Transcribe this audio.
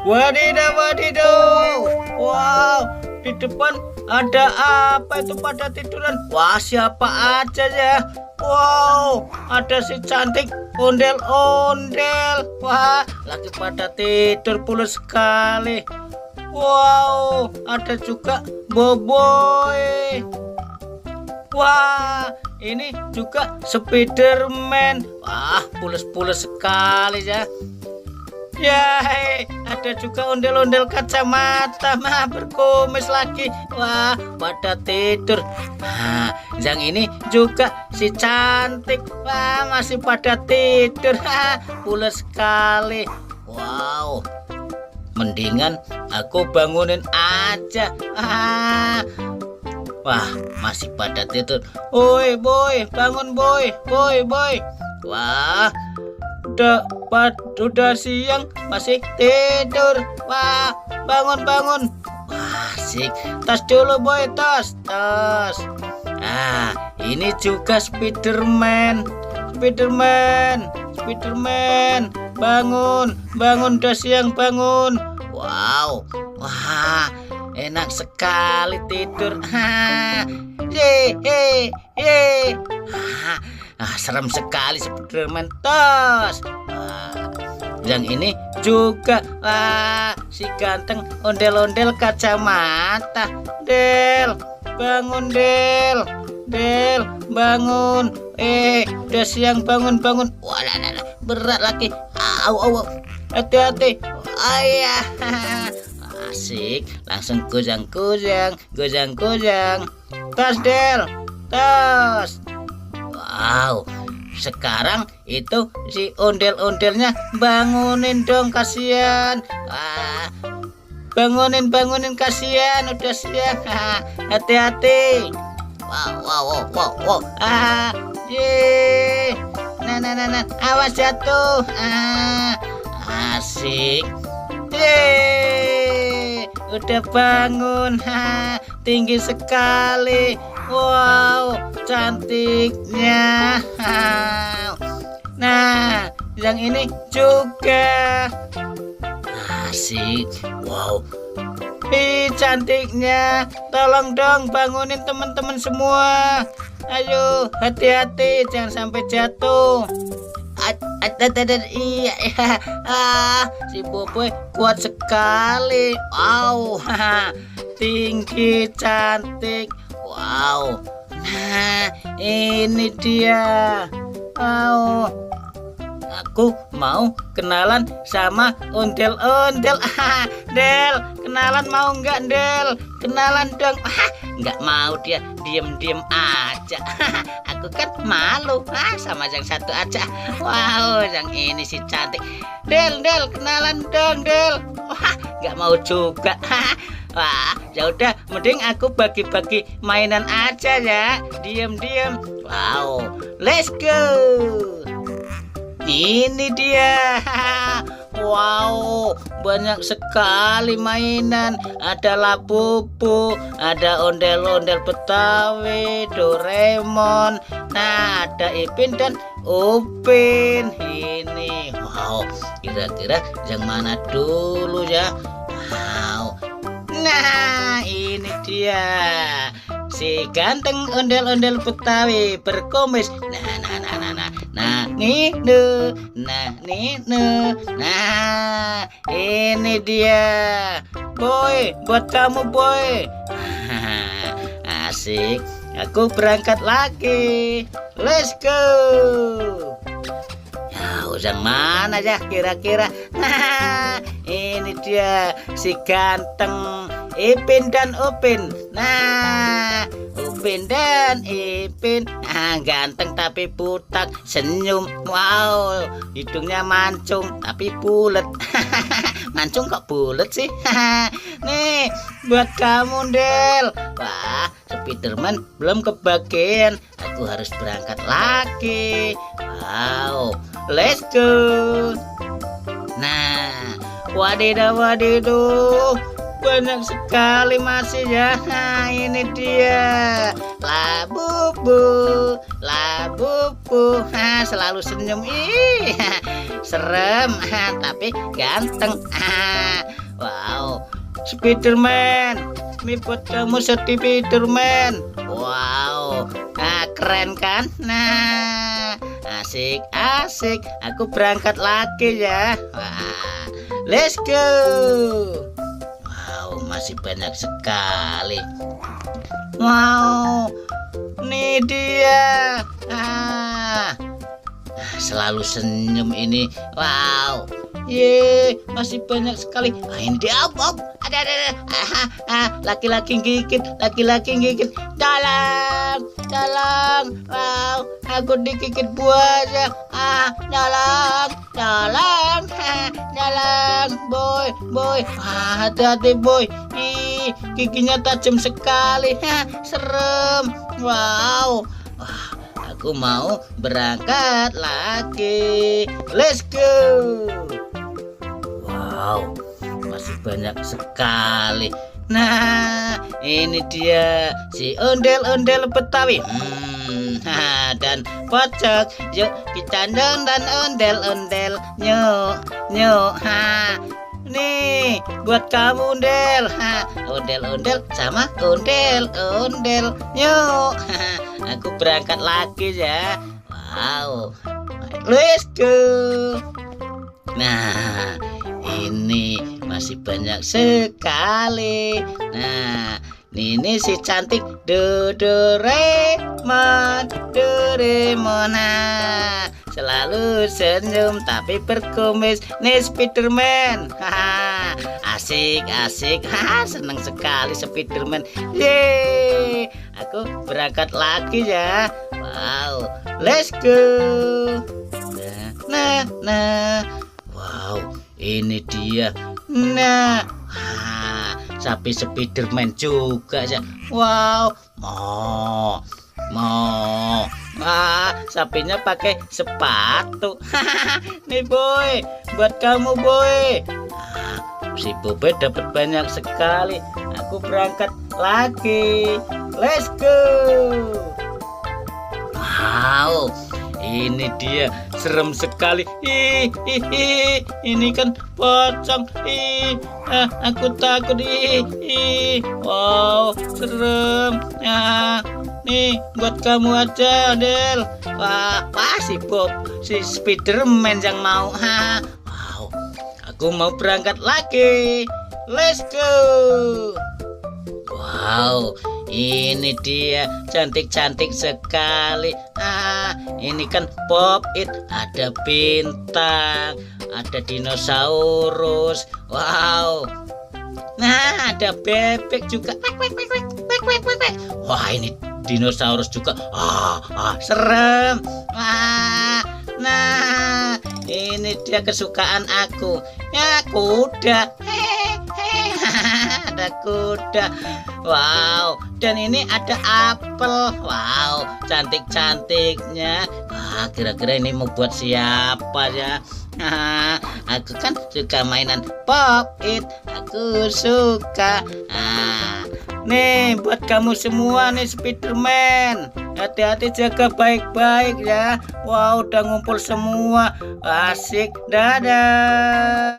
Wadidaw, wadidaw. Wow, di depan ada apa itu pada tiduran? Wah, siapa aja ya? Wow, ada si cantik ondel-ondel. Wah, lagi pada tidur pulas sekali. Wow, ada juga Boboy. Wah, ini juga Spiderman. Wah, pules-pules sekali ya. Yay, ada juga ondel-ondel kacamata mah berkumis lagi. Wah, pada tidur. Nah, yang ini juga si cantik. Wah, masih pada tidur. Pules sekali. Wow, mendingan aku bangunin aja. Wah, masih pada tidur. Woi, boy, bangun boy, boy, boy. Wah, udah siang masih tidur. Wah, bangun bangun. Wah, asik. Tas dulu boy, tas. Ini juga Spiderman. Spiderman, bangun udah siang, bangun. Wow, wah, enak sekali tidur. Ye. Serem sekali Spiderman. Tos. Yang ini juga si ganteng ondel-ondel kacamata. Del, bangun Del, bangun. Udah siang, bangun. Wah, berat lagi. Au. Hati-hati. Ayah. Asik, langsung kujang. Tas Del, tas. Wow, sekarang itu si ondel-ondelnya bangunin dong, kasihan. Bangunin kasihan, udah siang. Hati-hati. Wow. Ye. Nah, awas jatuh. Asik. Ye. Udah bangun. Tinggi sekali. Wow, cantiknya. Nah, yang ini juga asik. Wow, cantiknya. Tolong dong bangunin teman-teman semua. Ayo, hati-hati, jangan sampai jatuh. Iya. Si Boboy kuat sekali. Wow, tinggi, cantik. Wow, nah ini dia. Wow, aku mau kenalan sama ondel-ondel. Del, kenalan mau nggak Del? Kenalan dong. Nggak mau dia, diem aja. Aku kan malu. Sama yang satu aja. Wow, yang ini si cantik. Del, kenalan dong Del. Nggak mau juga. Wah, ya udah, mending aku bagi-bagi mainan aja ya. Diem. Wow, let's go. Ini dia. Wow, banyak sekali mainan. Ada Labubu, ada ondel-ondel Betawi, Doraemon. Nah, ada Ipin dan Upin. Ini, wow, kira-kira yang mana dulu ya? Wow. Nah, ini dia si ganteng ondel-ondel Betawi berkumis. Nah, ini dia. Boy, buat kamu boy. Asik. Aku berangkat lagi. Let's go. Yang mana ya kira-kira? Ini dia si ganteng Ipin dan Upin. Nah, Upin dan Ipin. Ganteng tapi butak, senyum. Wow, hidungnya mancung tapi bulat. Mancung kok bulat sih? Nih, buat kamu Del. Wah, Spiderman belum kebagian. Aku harus berangkat lagi. Wow, let's go. Nah, wadidaw, banyak sekali masih ya. Nah, ini dia Labubu. Selalu senyum. Serem tapi ganteng. Spiderman. Ini buat kamu Spiderman. Wow, nah keren kan? Nah, asik. Aku berangkat lagi ya. Wah, let's go. Wow, masih banyak sekali. Wow, ini dia. Selalu senyum ini. Wow, masih banyak sekali. Ini dia. Ada. Laki-laki gigit. Dalang. Wow, aku digigit buaya. Dalang, boy. Hati-hati boy. Giginya tajam sekali. Serem. Wow. Aku mau berangkat lagi. Let's go. Wow, masih banyak sekali. Nah, ini dia si ondel-ondel Betawi. Dan pocok. Yuk kita dan ondel-ondel. Nyuk. Nih buat kamu ondel. Ondel-ondel sama ondel. Nyuk. Aku berangkat lagi ya. Wow, let's go. Nah, ini masih banyak sekali. Nah, ini si cantik Doraemon. Nah, selalu senyum tapi berkumis. Nih Spiderman. Asik. Senang sekali Spiderman. Yeay, aku berangkat lagi ya. Wow, let's go. Nah. Wow, ini dia. Nah, sapi Spiderman juga ya. Wow, mau. Sapinya pakai sepatu. Nih boy, buat kamu boy. Si Bobe dapat banyak sekali. Aku berangkat lagi. Let's go. Wow, ini dia serem sekali. Ini kan pocong. Aku takut. Wow, serem. Nih buat kamu aja, Del. Wah, si Spiderman yang mau. Wow, aku mau berangkat lagi. Let's go. Wow, ini dia cantik sekali. Ini kan Pop It, ada bintang, ada dinosaurus. Wow. Nah, ada bebek juga. Wah, ini dinosaurus juga. Serem. Nah, ini dia kesukaan aku. Ya, kuda. Ada kuda. Wow, dan ini ada apel. Wow, cantiknya. Kira-kira ini mau buat siapa ya? Aku kan suka mainan Pop It. Aku suka. Nih buat kamu semua nih Spiderman. Hati-hati, jaga baik-baik ya. Wow, udah ngumpul semua. Asik. Dadah.